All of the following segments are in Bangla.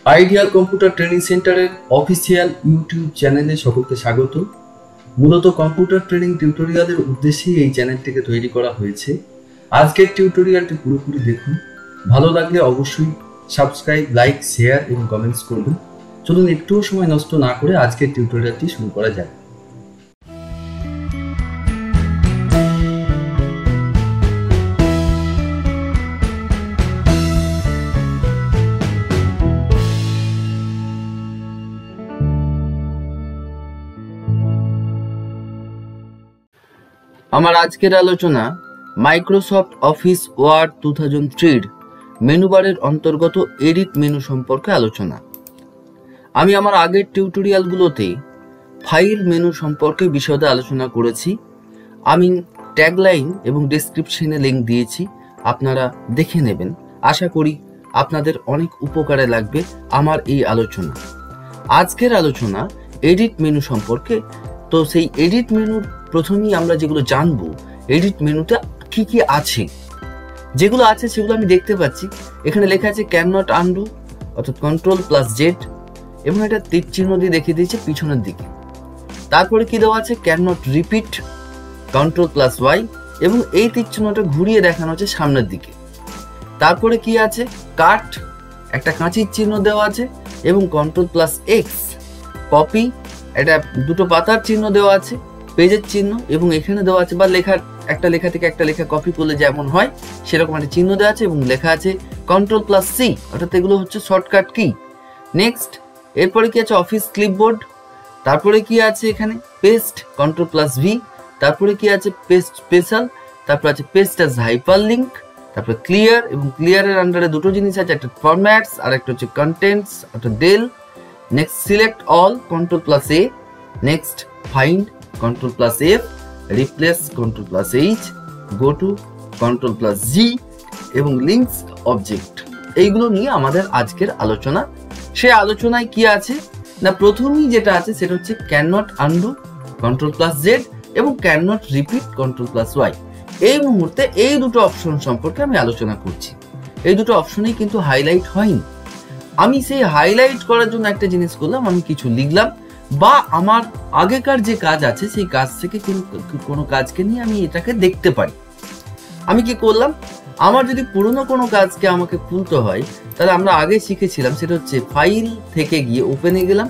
আইডিয়াল কম্পিউটার ট্রেনিং সেন্টারের অফিসিয়াল ইউটিউব চ্যানেলে সকলকে স্বাগত। মূলত কম্পিউটার ট্রেনিং টিউটোরিয়ালের উদ্দেশ্যেই এই চ্যানেলটিকে তৈরি করা হয়েছে। আজকের টিউটোরিয়ালটি পুরোপুরি দেখুন, ভালো লাগলে অবশ্যই সাবস্ক্রাইব, লাইক, শেয়ার এবং কমেন্টস করবেন। চলুন একটুও সময় নষ্ট না করে আজকের টিউটোরিয়ালটি শুরু করা যাক। আমার আজকের আলোচনা মাইক্রোসফট অফিস ওয়ার্ড 2003 মেনু বারের অন্তর্গত এডিট মেনু সম্পর্কে আলোচনা। আমি আমার আগের টিউটোরিয়ালগুলোতে ফাইল মেনু সম্পর্কে বিশদে আলোচনা করেছি। আমি ট্যাগলাইন এবং ডেসক্রিপশনে লিঙ্ক দিয়েছি, আপনারা দেখে নেবেন। আশা করি আপনাদের অনেক উপকারে লাগবে আমার এই আলোচনা। আজকের আলোচনা এডিট মেনু সম্পর্কে। তো সেই এডিট মেনুর প্রথমেই আমরা যেগুলো জানবো, এডিট মেনুতে কি কি আছে। যেগুলো আছে সেগুলো আমি দেখতে পাচ্ছি। এখানে লেখা আছে ক্যান নট আনডু, অর্থাৎ Ctrl+Z, এবং এটা তীর চিহ্ন দিয়ে দেখিয়ে দিয়েছে পিছনের দিকে। তারপরে কি দেওয়া আছে ক্যান নট রিপিট, Ctrl+Y, এবং এই তীর চিহ্নটা ঘুরিয়ে দেখানো হচ্ছে সামনের দিকে। তারপরে কি আছে কাট, একটা কাঁচির চিহ্ন দেওয়া আছে, এবং Ctrl+X কপি, এটা দুটো পাতার চিহ্ন দেওয়া আছে, পেজের চিহ্ন, এবং এখানে দেওয়া আছে বা লেখার একটা লেখা থেকে একটা লেখা কপি করলে যেমন হয় সেরকম একটা চিহ্ন দেওয়া আছে, এবং লেখা আছে Ctrl+C, অর্থাৎ এগুলো হচ্ছে শর্টকাট কি। নেক্সট, এরপরে কি আছে অফিস ক্লিপবোর্ড। তারপরে কি আছে এখানে পেস্ট, Ctrl+V। তারপরে কি আছে পেস্ট স্পেশাল। তারপরে আছে পেস্ট অ্যাজ হাইপারলিংক। তারপরে ক্লিয়ার, এবং ক্লিয়ারের আন্ডারে দুটো জিনিস আছে, একটা ফরম্যাটস আর একটা হচ্ছে কন্টেন্টস, অর্থাৎ del. Next select all, Ctrl+A। Next find, Ctrl+F, replace, Ctrl+H, go to, Ctrl+G, এবং লিঙ্কস অবজেক্ট। এইগুলো নিয়ে আমাদের আজকের আলোচনা। সে আলোচনায় কি আছে না, প্রথমেই যেটা আছে সেটা হচ্ছে ক্যান নট আনডু, Ctrl+Z, এবং ক্যান নট রিপিট, Ctrl+Y। এই মুহূর্তে এই দুটো অপশন সম্পর্কে আমি আলোচনা করছি। এই দুটো অপশনই কিন্তু হাইলাইট হয়নি। আমি সেই হাইলাইট করার জন্য একটা জিনিস করলাম, আমি কিছু লিখলাম, বা আমার আগেকার যে কাজ আছে সেই কাজ থেকে কোনো কাজকে নিয়ে আমি এটাকে দেখতে পারি। আমি কি করলাম, আমার যদি পুরনো কোনো কাজকে আমাকে খুলতে হয়, তাহলে আমরা আগে শিখেছিলাম সেটা হচ্ছে ফাইল থেকে গিয়ে ওপেনে গেলাম,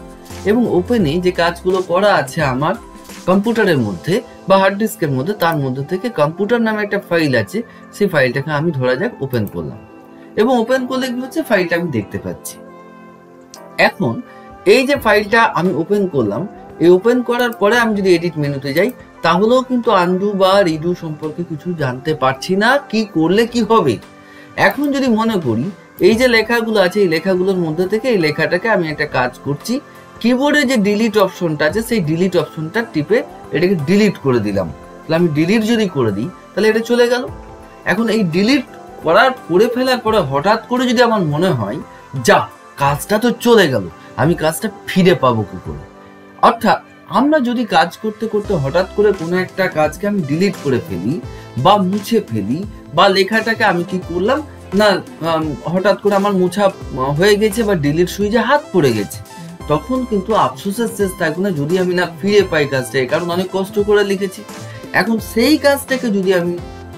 এবং ওপেনে যে কাজগুলো করা আছে আমার কম্পিউটারের মধ্যে বা হার্ড ডিস্কের মধ্যে, তার মধ্যে থেকে কম্পিউটার নামে একটা ফাইল আছে, সেই ফাইলটাকে আমি ধরা যাক ওপেন করলাম, এবং ওপেন করলে কি হচ্ছে ফাইলটা আমি দেখতে পাচ্ছি। এখন এই যে ফাইলটা আমি ওপেন করলাম, এই ওপেন করার পরে আমি যদি এডিট মেনুতে যাই, তাহলেও কিন্তু আনডু বা রিডু সম্পর্কে কিছু জানতে পারছি না, কি করলে কি হবে। এখন যদি মনে করি এই যে লেখাগুলো আছে, এই লেখাগুলোর মধ্যে থেকে এই লেখাটাকে আমি একটা কাজ করছি, কিবোর্ডে যে ডিলিট অপশনটা আছে সেই ডিলিট অপশনটা টিপে এটাকে ডিলিট করে দিলাম। তাহলে আমি ডিলিট যদি করে দিই তাহলে এটা চলে গেল। এখন এই ডিলিট করে ফেলার পরে হঠাৎ করে যদি আমার মনে হয় যা কাজটা তো চলে গেল, আমি কাজটা ফিরে পাবো কি করে। অর্থাৎ আমরা যদি কাজ করতে করতে হঠাৎ করে কোনো একটা কাজকে আমি ডিলিট করে ফেলি বা মুছে ফেলি, বা লেখাটাকে আমি কি করলাম না হঠাৎ করে আমার মোছা হয়ে গেছে বা ডিলিট সুইচে হাত পড়ে গেছে, তখন কিন্তু আফসোসের শেষ থাকবে না যদি আমি না ফিরে পাই কাজটাকে, কারণ অনেক কষ্ট করে লিখেছি। এখন সেই কাজটাকে যদি আমি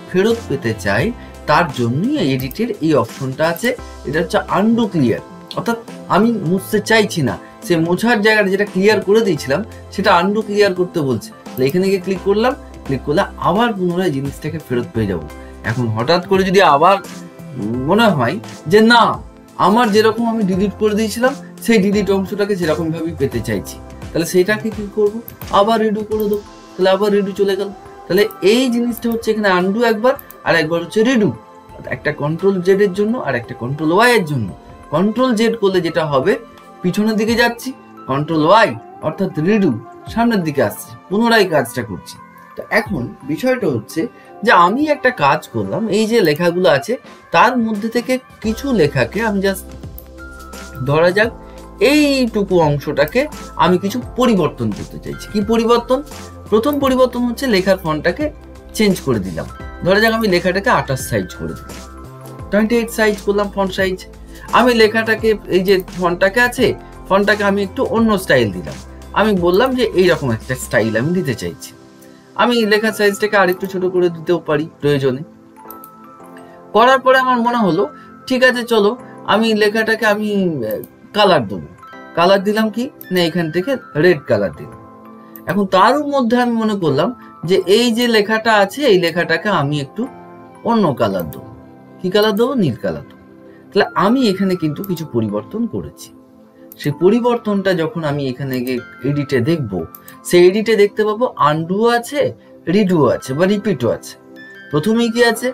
ফেরত পেতে চাই, তার জন্যই এডিটের এই অপশনটা আছে। এটা হচ্ছে আনডু ক্লিয়ার, অর্থাৎ আমি মুছতে চাইছি না, সে মোছার জায়গাটা যেটা ক্লিয়ার করে দিয়েছিলাম সেটা আনডু ক্লিয়ার করতে বলছে। এখানে গিয়ে ক্লিক করলাম, ক্লিক করলে আবার পুনরায় জিনিসটাকে ফেরত পেয়ে যাব। এখন হঠাৎ করে যদি আবার মনে হয় যে না, আমার যেরকম আমি ডিলিট করে দিয়েছিলাম সেই ডিলিট অংশটাকে সেরকম ভাবেই পেতে চাইছি, তাহলে সেটাকে কি করব, আবার রিডু করে দেবো। তাহলে আবার রিডু চলে গেল। তাহলে এই জিনিসটা হচ্ছে এখানে আনডু একবার, আর একবার হচ্ছে রিডু। একটা Ctrl+Z এর জন্য আর একটা Ctrl+Y এর জন্য। Ctrl+Z করলে যেটা হবে, পিছনের দিকে যাচ্ছি, Ctrl+Y অর্থাৎ রিডু, সামনের দিকে আসছে, পুনরায় কাজটা করছি। তো এখন বিষয়টা হচ্ছে যে আমি একটা কাজ করলাম, এই যে লেখাগুলো আছে তার মধ্যে থেকে কিছু লেখাকে আমি জাস্ট ধরা যাক এইটুকু অংশটাকে আমি কিছু পরিবর্তন করতে চাইছি। কি পরিবর্তন? প্রথম পরিবর্তন হচ্ছে লেখার ফন্টটাকে চেঞ্জ করে দিলাম। ধরা যাক আমি লেখাটাকে 28 সাইজ করে দিলাম, 28 সাইজ করলাম ফন্ট সাইজ। আমি লেখাটাকে এই যে ফন্টটাকে আছে, ফন্টটাকে আমি একটু অন্য স্টাইল দিলাম। আমি বললাম যে এইরকম একটা স্টাইল আমি দিতে চাইছি। আমি লেখার সাইজটাকে আরেকটু ছোট করে দিতেও পারি প্রয়োজনে। করার পরে আমার মনে হলো ঠিক আছে চলো আমি লেখাটাকে আমি কালার দেবো। কালার দিলাম কি না, এখান থেকে রেড কালার দিলাম। এখন তার মধ্যে আমি মনে করলাম যে এই যে লেখাটা আছে এই লেখাটাকে আমি একটু অন্য কালার দেবো। কি কালার দেবো? নীল কালার দেবো। তাহলে আমি এখানে কিন্তু কিছু পরিবর্তন করেছি। সেই পরিবর্তনটা যখন আমি এখানে গিয়ে এডিটে দেখবো, সেই এডিটে দেখতে পাবো আনডু আছে, রিডু আছে বা রিপিটও আছে। প্রথমেই কি আছে?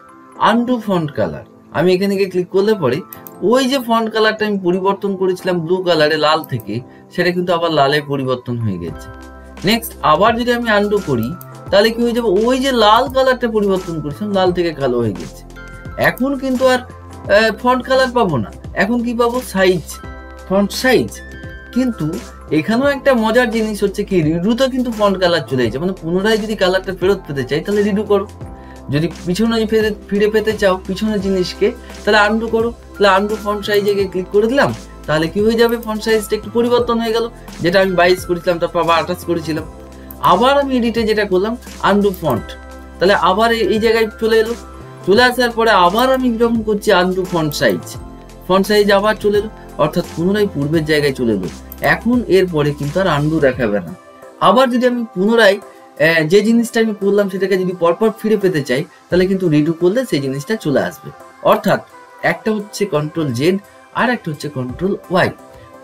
Undo font colour. আমি এখানে গিয়ে ক্লিক করলে পরে ওই যে ফন্ট কালারটা আমি পরিবর্তন করেছিলাম ব্লু কালারে লাল থেকে, সেটা কিন্তু আবার লালে পরিবর্তন হয়ে গেছে। নেক্সট আবার যদি আমি আনডু করি তাহলে কি হয়ে যাবে? ওই যে লাল কালারটা পরিবর্তন করেছিলাম লাল থেকে কালো হয়ে গেছে। এখন কিন্তু আর ফন্ট কালার পাবো না, এখন কি পাবো? Size, font size. কিন্তু এখানেও একটা মজার জিনিস হচ্ছে কি, রিডুতে কিন্তু ফন্ট কালার চলে যাচ্ছে। মানে পুনরায় যদি কালারটা ফেরত পেতে চাই তাহলে রিডু করো, যদি পিছনে ফিরে পেতে চাও পিছনের জিনিসকে তাহলে আনডু করো। তাহলে আনডু ফন্ট সাইজে গিয়ে ক্লিক করে দিলাম, তাহলে কি হয়ে যাবে? ফন্ট সাইজটা একটু পরিবর্তন হয়ে গেল। যেটা আমি 22 করেছিলাম তারপর আবার 28 করেছিলাম। আবার আমি এডিটে যেটা করলাম আনডু ফন্ট, তাহলে আবার এই জায়গায় চলে এলো। চলে আসার পরে আবার আমি যখন করছি আনডু ফন্ট সাইজ আবার চলে এলো, অর্থাৎ পুনরায় পূর্বের জায়গায় চলে এলো। এখন এরপরে কিন্তু আর আনডু দেখাবে না। আবার যদি আমি পুনরায় যে জিনিসটা আমি করলাম সেটাকে যদি পরপর ফিরে পেতে চাই তাহলে কিন্তু রিডু করলে সেই জিনিসটা চলে আসবে। অর্থাৎ একটা হচ্ছে কন্ট্রোল জেড আর একটা হচ্ছে কন্ট্রোল ওয়াই।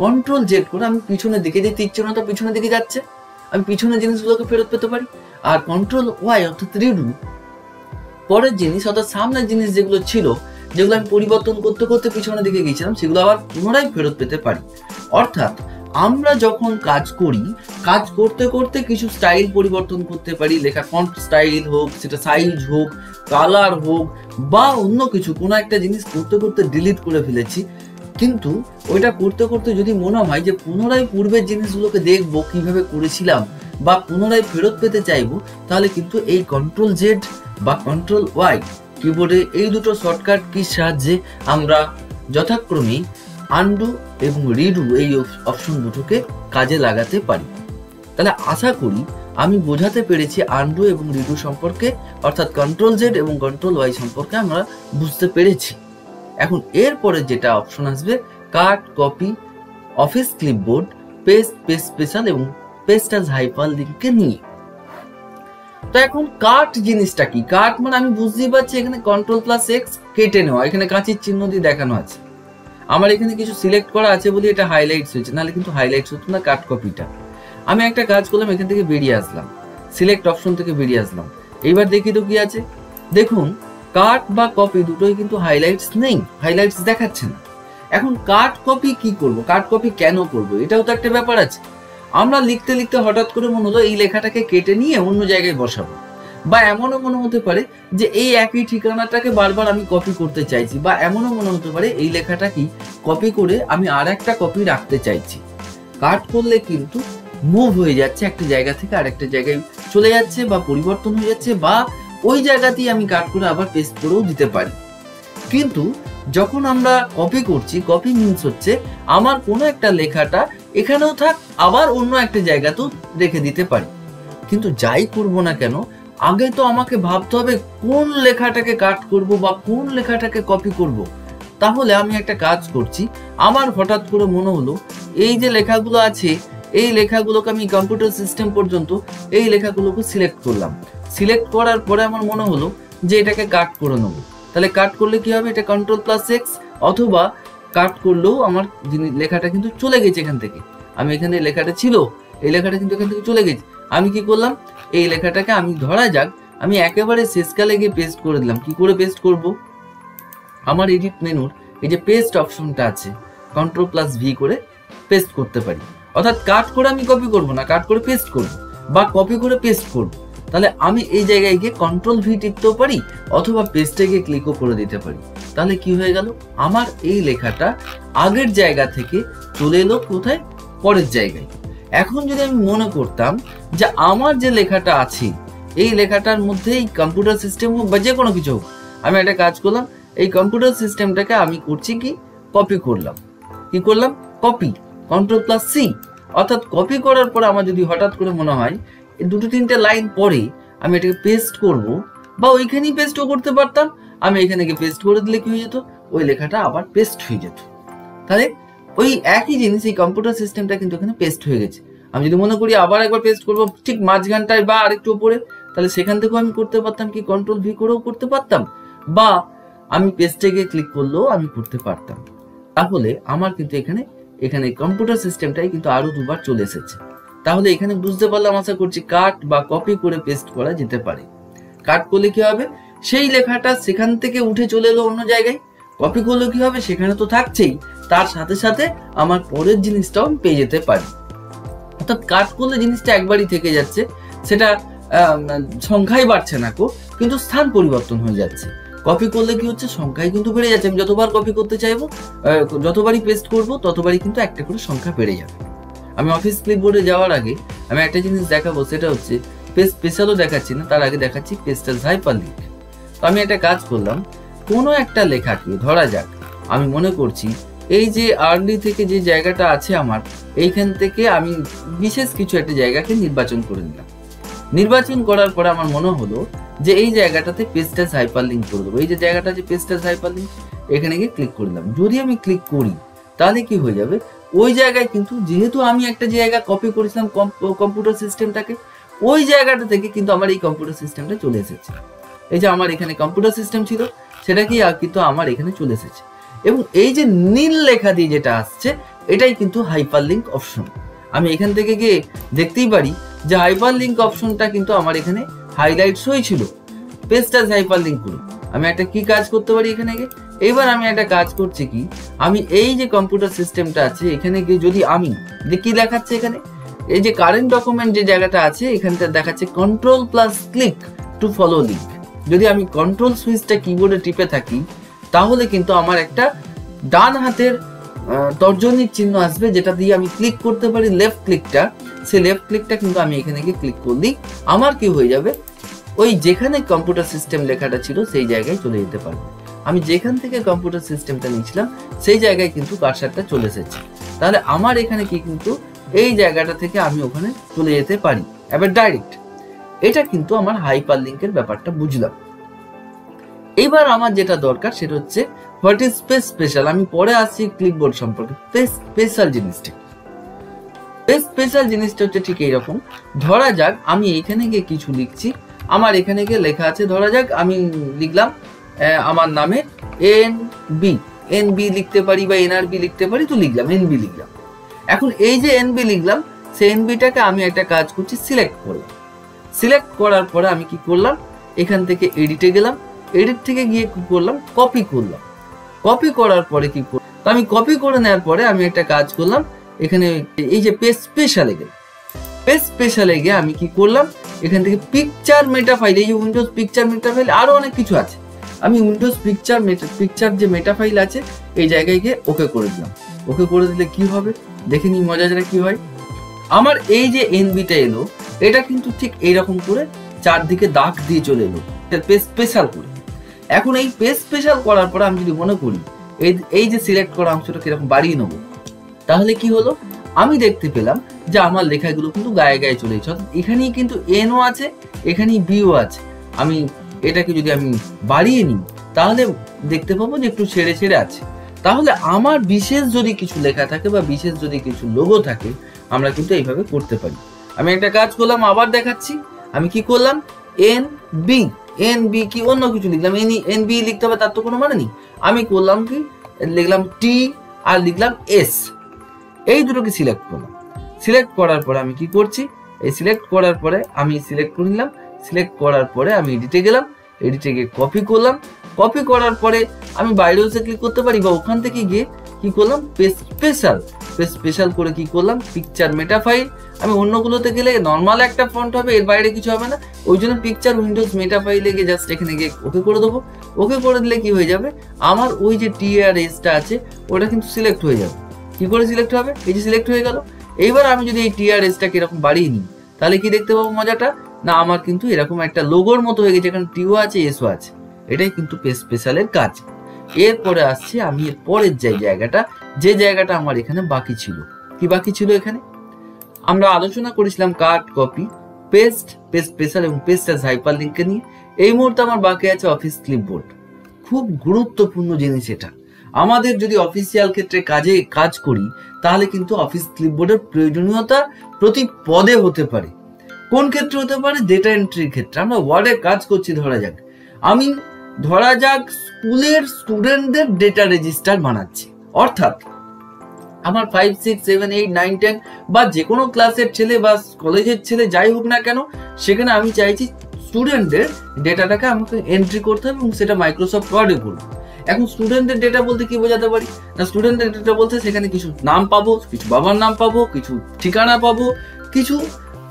কন্ট্রোল জেড করে আমি পিছনের দিকে, যে তীর চিহ্নটা পিছনের দিকে যাচ্ছে, আমি পিছনের জিনিসগুলোকে ফেরত পেতে পারি। আর কন্ট্রোল ওয়াই অর্থাৎ রিডু পরের জিনিস অর্থাৎ সামনের জিনিস যেগুলো ছিল, যেগুলো আমি পরিবর্তন করতে করতে পিছনের দিকে গিয়েছিলাম, সেগুলো আবার পুনরায় ফেরত পেতে পারি। অর্থাৎ আমরা যখন কাজ করি, কাজ করতে করতে কিছু স্টাইল পরিবর্তন করতে পারি। লেখা ফন্ট স্টাইল হোক, সেটা সাইজ হোক, কালার হোক বা অন্য কিছু, কোনো একটা জিনিস করতে করতে ডিলিট করে ফেলেছি, কিন্তু ওইটা করতে করতে যদি মনে হয় যে পুনরায় পূর্বের জিনিসগুলোকে দেখবো কিভাবে করেছিলাম বা পুনরায় ফেরত পেতে চাইবো, তাহলে কিন্তু এই কন্ট্রোল জেড বা কন্ট্রোল ওয়াই কিবোর্ডে এই দুটো শর্টকাট কির সাহায্যে আমরা যথাক্রমে আনডু এবং রিডু এই অপশন দুটোকে কাজে লাগাতে পারি। তাহলে আশা করি আমি বোঝাতে পেরেছি আনডু এবং রিডু সম্পর্কে, অর্থাৎ কন্ট্রোল জেড এবং কন্ট্রোল ওয়াই সম্পর্কে আমরা বুঝতে পেরেছি। এখন এরপরে যেটা অপশন আসবে, cut, copy, office clipboard, paste, paste special এবং পেস্ট অ্যাজ হাইপারলিংককে নিয়ে। তো এখন কাট জিনিসটা কি? কাট মানে আমি বুঝতেই পারছি এখানে কন্ট্রোল+X কেটে নেওয়া, এখানে কাঁচির চিহ্ন দিয়ে দেখানো আছে। আমার এখানে কিছু সিলেক্ট করা আছে বলে এটা হাইলাইটস হয়েছে, নাহলে কিন্তু হাইলাইটস হতো না কাট কপিটা। আমি একটা কাজ করলাম, এখান থেকে বেরিয়ে আসলাম, সিলেক্ট অপশন থেকে বেরিয়ে আসলাম। এইবার দেখি তো কি আছে। দেখুন কাট বা কপি দুটোই কিন্তু হাইলাইটস নেই, হাইলাইটস দেখাচ্ছে না। এখন কাট কপি কি করব, কাট কপি কেন করব, এটাও তো একটা ব্যাপার আছে। আমরা লিখতে লিখতে হঠাৎ করে মনে হলো এই লেখাটাকে কেটে নিয়ে অন্য জায়গায় বসাবো, বা এমনও মনে হতে পারে যে এই একই ঠিকানাটাকে বারবার আমি কপি করতে চাইছি, বা এমনও মনে হতে পারে এই লেখাটাকে কপি করে আমি আর একটা কপি রাখতে চাইছি। কাট করলে কিন্তু মুভ হয়ে যাচ্ছে, একটা জায়গা থেকে আরেকটা জায়গায় চলে যাচ্ছে বা পরিবর্তন হয়ে যাচ্ছে, বা ওই জায়গাতেই আমি কাট করে আবার পেস্ট করেও দিতে পারি। কিন্তু যখন আমরা কপি করছি, কপি মিন্স হচ্ছে আমার কোনো একটা লেখাটা এখানেও থাক, আবার অন্য একটা জায়গাতেও রেখে দিতে পারি। কিন্তু যাই করব না কেন, আগে তো আমাকে ভাবতে হবে কোন লেখাটাকে কাট করব বা কোন লেখাটাকে কপি করব। তাহলে আমি একটা কাজ করছি, আমার হঠাৎ করে মনে হলো এই যে লেখাগুলো আছে এই লেখাগুলোকে আমি কম্পিউটার সিস্টেম পর্যন্ত এই লেখাগুলোকে সিলেক্ট করলাম। সিলেক্ট করার পরে আমার মনে হলো যে এটাকে কাট করে নেবো। তাহলে কাট করলে কি হবে? এটা কন্ট্রোল+X, অথবা কাট করলেও আমার লেখাটা কিন্তু চলে গেছে এখান থেকে। আমি এখানে লেখাটা ছিল, এই লেখাটা কিন্তু এখান থেকে চলে গেছে। আমি কি করলাম, এই লেখাটাকে আমি ধরা যাক আমি একেবারে শেষকালে গিয়ে পেস্ট করে দিলাম। কি করে পেস্ট করব? আমার এডিট মেনুর এই যে পেস্ট অপশনটা আছে, কন্ট্রোল+V করে পেস্ট করতে পারি। অর্থাৎ কাট করে আমি কপি করব না, কাট করে পেস্ট করব, বা কপি করে পেস্ট করব। তাহলে আমি এই জায়গায় গিয়ে কন্ট্রোল+V টিপতেও পারি, অথবা পেস্টে গিয়ে ক্লিকও করে দিতে পারি। তাহলে কি হয়ে গেল, আমার এই লেখাটা আগের জায়গা থেকে চলে এলো কোথায়? পরের জায়গায়। এখন যদি আমি মনে করতাম যে আমার যে লেখাটা আছে এই লেখাটার মধ্যে এই কম্পিউটার সিস্টেম হোক বা যে কোনো কিছু হোক, আমি একটা কাজ করলাম, এই কম্পিউটার সিস্টেমটাকে আমি করছি কি কপি করলাম, কি করলাম, কপি, কন্ট্রোল প্লাস সি। অর্থাৎ কপি করার পরে আমার যদি হঠাৎ করে মনে হয় এই দুটো তিনটে লাইন পরে আমি এটাকে পেস্ট করব, বা ওইখানেই পেস্টও করতে পারতাম, আমি এখানে গিয়ে পেস্ট করে দিলে কি হয়ে যেত, ওই লেখাটা আবার পেস্ট হয়ে যেত। তাহলে ওই একই জিনিস, এই কম্পিউটার সিস্টেমটা কিন্তু এখানে পেস্ট হয়ে গেছে। আমি যদি মনে করি আবার একবার পেস্ট করবো ঠিক মাঝখানটায় বা আরেকটু উপরে, তাহলে সেখান থেকেও আমি করতে পারতাম, কি কন্ট্রোল ভি করেও করতে পারতাম, বা আমি পেস্টে গিয়ে ক্লিক করলেও আমি করতে পারতাম। তাহলে আমার কিন্তু এখানে কম্পিউটার সিস্টেমটাই কিন্তু আরো দুবার চলে এসেছে। তাহলে এখানে বুঝতে পারলাম, আশা করছি, কাট বা কপি করে পেস্ট করা যেতে পারে। কাট করলে কি হবে, সেই লেখাটা সেখান থেকে উঠে চলে এলো অন্য জায়গায়। কপি করলে কি হবে, সেখানে তো থাকছেই, তার সাথে সাথে আমার পরের জিনিসটাও আমি পেয়ে যেতে পারি। অর্থাৎ কাট করলে জিনিসটা একবারই থেকে যাচ্ছে, সেটা সংখ্যাই বাড়ছে না কিন্তু স্থান পরিবর্তন হয়ে যাচ্ছে। কপি করলে কি হচ্ছে, সংখ্যায় কিন্তু বেড়ে যাচ্ছে। আমি যতবার কপি করতে চাইবো, যতবারই পেস্ট করব, ততবারই কিন্তু একটা করে সংখ্যা বেড়ে যাবে। আমি অফিস ক্লিপবোর্ডে যাওয়ার আগে আমি একটা জিনিস দেখাবো, সেটা হচ্ছে পেস্ট স্পেশালও দেখাচ্ছি না, তার আগে দেখাচ্ছি পেস্টাল হাইপারলিংক। তো আমি একটা কাজ করলাম, কোনো একটা লেখাকে, ধরা যাক আমি মনে করছি এই যে আর্লি থেকে যে জায়গাটা আছে আমার, এইখান থেকে আমি বিশেষ কিছু একটা জায়গাকে নির্বাচন করে নিলাম। নির্বাচন করার পরে আমার মনে হলো যে এই জায়গাটাতে পেস্টাস হাইপারলিংক করে দেবো। এই যে জায়গাটা আছে পেস্টাস হাইপারলিংক, এখানে গিয়ে ক্লিক করলাম। যদি আমি ক্লিক করি তাহলে কি হয়ে যাবে, ওই জায়গায় কিন্তু যেহেতু আমি একটা জায়গা কপি করেছিলাম কম্পিউটার সিস্টেমটাকে, ওই জায়গাটা থেকে কিন্তু আমার এই কম্পিউটার সিস্টেমটা চলে এসেছে। এই যে আমার এখানে কম্পিউটার সিস্টেম ছিল, সেটা কি কিন্তু আমার এখানে চলে এসেছে। এবং এই যে নীল লেখা দিয়ে যেটা আসছে, এটাই কিন্তু হাইপারলিংক অপশন। আমি এখান থেকে গিয়ে দেখতেই পারি যে হাইপারলিংক অপশনটা কিন্তু আমার এখানে হাইলাইটস হয়েছিল পেস্টাস হাইপারলিংক করে। আমি একটা কি কাজ করতে পারি এখানে গিয়ে, এবার আমি একটা কাজ করছি কি, আমি এই যে কম্পিউটার সিস্টেমটা আছে এখানে গিয়ে যদি আমি কি দেখাচ্ছে এখানে, এই যে কারেন্ট ডকুমেন্ট যে জায়গাটা আছে এখানটা দেখাচ্ছে control plus click to follow link. যদি আমি কন্ট্রোল সুইচটা কিবোর্ডে টিপে থাকি, তাহলে কিন্তু আমার একটা ডান হাতের তর্জনীর চিহ্ন আসবে, যেটা দিয়ে আমি ক্লিক করতে পারি লেফট ক্লিকটা। সেই লেফট ক্লিকটা কিন্তু আমি এখানে গিয়ে ক্লিক করলেই আমার কি হয়ে যাবে, ওই যেখানে কম্পিউটার সিস্টেম লেখাটা ছিল সেই জায়গায় চলে যেতে পারবে। আমি যেখান থেকে কম্পিউটার সিস্টেমটা নিয়েছিলাম সেই জায়গায় কিন্তু কার্সারটা চলে এসেছে। তাহলে আমার এখানে কি কিন্তু এই জায়গাটা থেকে আমি ওখানে চলে যেতে পারি এবার ডাইরেক্ট। এটা কিন্তু আমার হাইপারলিংকের ব্যাপারটা বুঝলাম। এবার আমার যেটা দরকার সেটা হচ্ছে হোয়াট ইজ স্পেশাল। আমি পরে আসছি ক্লিপবোর্ড সম্পর্কে। স্পেশাল জিনিসটা, স্পেশাল জিনিসটা হচ্ছে ঠিক এইরকম। ধরা যাক আমি এখানে গিয়ে কিছু লিখছি, আমার এখানে গিয়ে লেখা আছে, ধরা যাক আমি লিখলাম আমার নামে এনবি লিখতে পারি বা এনআরবি লিখতে পারি, তো লিখলাম এনবি লিখলাম। এখন এই যে এনবি লিখলাম, সেই এনবিটাকে আমি একটা কাজ করছি, সিলেক্ট করলাম। সিলেক্ট করার পরে আমি কি করলাম, এখান থেকে এডিটে গেলাম, এডিট থেকে গিয়ে কি করলাম, কপি করলাম। কপি করার পরে কি করলাম, আমি কপি করে নেওয়ার পরে আমি একটা কাজ করলাম, এখানে এই যে পেস্ট স্পেশালে গেলাম। পেস্ট স্পেশালে গিয়ে আমি কি করলাম, এখান থেকে পিকচার মেটা ফাইল, এই যে উইন্ডোজ পিকচার মেটা ফাইল, আরো অনেক কিছু আছে, আমি উইন্ডোজ পিকচার যে মেটা ফাইল আছে এই জায়গায় গিয়ে ওকে করে দিলাম। ওকে করে দিলে কি হবে দেখে নি মজাটা কি হয়। আমার এই যে এনবিটা এলো, এটা কিন্তু ঠিক এইরকম করে চারদিকে দাগ দিয়ে চলে এলো পেস্ট স্পেশাল করে। এখন এই পেস্ট স্পেশাল করার পরে আমি যদি মনে করি এই যে সিলেক্ট করা অংশটা কিরকম বাড়িয়ে নেবো, তাহলে কি হলো, আমি দেখতে পেলাম যে আমার লেখাগুলো কিন্তু গায়ে গায়ে চলে এসেছে। অর্থাৎ এখানেই কিন্তু এনও আছে, এখানেই বিও আছে। আমি এটাকে যদি আমি বাড়িয়ে নিই তাহলে দেখতে পাবো যে একটু ছেড়ে ছেড়ে আছে। তাহলে আমার বিশেষ যদি কিছু লেখা থাকে বা বিশেষ যদি কিছু লোগো থাকে, আমরা কিন্তু এইভাবে করতে পারি। আমি একটা কাজ করলাম, আবার দেখাচ্ছি। আমি কি করলাম, এনবি কি অন্য কিছু লিখলাম, এনবি লিখতে হবে তার তো কোনো মানে নেই। আমি করলাম কি, লিখলাম টি আর লিখলাম এস, এই দুটোকে সিলেক্ট করলাম। সিলেক্ট করার পরে আমি কি করছি, এই সিলেক্ট করার পরে আমি সিলেক্ট করে নিলাম। সিলেক্ট করার পরে আমি এডিটে গেলাম, এডিটে গিয়ে কপি করলাম। কপি করার পরে আমি বাইরেও ক্লিক করতে পারি বা ওখান থেকে গিয়ে কি করলাম, পেস্ট স্পেশাল করে কি করলাম, পিকচার মেটা ফাইল। আমি অন্যগুলোতে গেলে নর্মাল একটা ফন্ট হবে, এর বাইরে কিছু হবে না, ওই জন্য পিকচার উইন্ডোজ মেটা ফাইলে গিয়ে জাস্ট এখানে গিয়ে ওকে করে দেবো। ওকে করে দিলে কি হয়ে যাবে, আমার ওই যে টি আর এসটা আছে ওটা কিন্তু সিলেক্ট হয়ে যাবে। কি করে সিলেক্ট হবে, এই যে সিলেক্ট হয়ে গেল। এইবার আমি যদি এই টি আর এসটাকে এরকম বাড়িয়ে নিই, তাহলে কি দেখতে পাবো মজাটা, না আমার কিন্তু এরকম একটা লোগোর মতো হয়ে গেছে, এখানে টিও আছে এসও আছে। এটাই কিন্তু পেস্ট স্পেশালের কাজ। এরপরে আসছে আমি এর পরের যে জায়গাটা আমার এখানে বাকি ছিল। কি বাকি ছিল এখানে? আমরা আলোচনা করেছিলাম কাট, কপি, পেস্ট, পেস্ট স্পেশাল এবং পেস্ট অ্যাজ হাইপারলিংকে নিয়ে। এই মুহূর্তে আমার বাকি আছে অফিস ক্লিপবোর্ড। খুব গুরুত্বপূর্ণ জিনিস এটা। আমাদের যদি অফিসিয়াল ক্ষেত্রে কাজ করি তাহলে কিন্তু অফিস ক্লিপবোর্ডের প্রয়োজনীয়তা প্রতি পদে হতে পারে। কোন ক্ষেত্রে হতে পারে? ডেটা এন্ট্রির ক্ষেত্রে। আমরা ওয়ার্ডে কাজ করছি, ধরা যাক স্কুলের স্টুডেন্টদের ডেটা রেজিস্টার বানাচ্ছি, অর্থাৎ আমার 5, 6, 7, 8, 9, 10 বা যে কোনো ক্লাসের ছেলে বা কলেজের ছেলে যাই হোক না কেন, সেখানে আমি চাইছি স্টুডেন্টদের ডেটাটাকে আমাকে এন্ট্রি করতে হবে এবং সেটা মাইক্রোসফট ওয়ার্ডে করবো। এখন স্টুডেন্টদের ডেটা বলতে কি বোঝাতে পারি? না, স্টুডেন্টদের ডেটা বলতে সেখানে কিছু নাম পাবো, কিছু বাবার নাম পাবো, কিছু ঠিকানা পাবো, কিছু